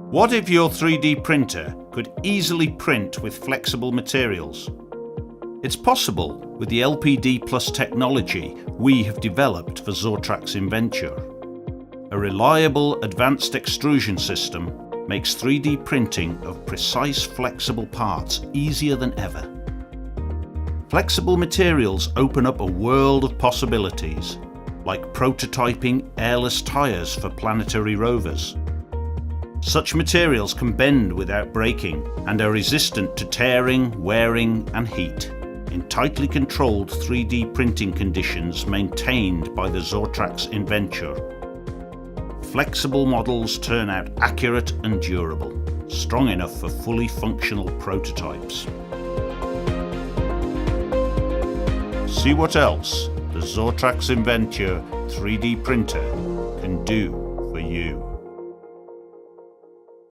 What if your 3D printer could easily print with flexible materials? It's possible with the LPD Plus technology we have developed for Zortrax Inventure. A reliable advanced extrusion system makes 3D printing of precise flexible parts easier than ever. Flexible materials open up a world of possibilities, like prototyping airless tires for planetary rovers. Such materials can bend without breaking and are resistant to tearing, wearing and heat in tightly controlled 3D printing conditions maintained by the Zortrax Inventure. Flexible models turn out accurate and durable, strong enough for fully functional prototypes. See what else the Zortrax Inventure 3D printer can do.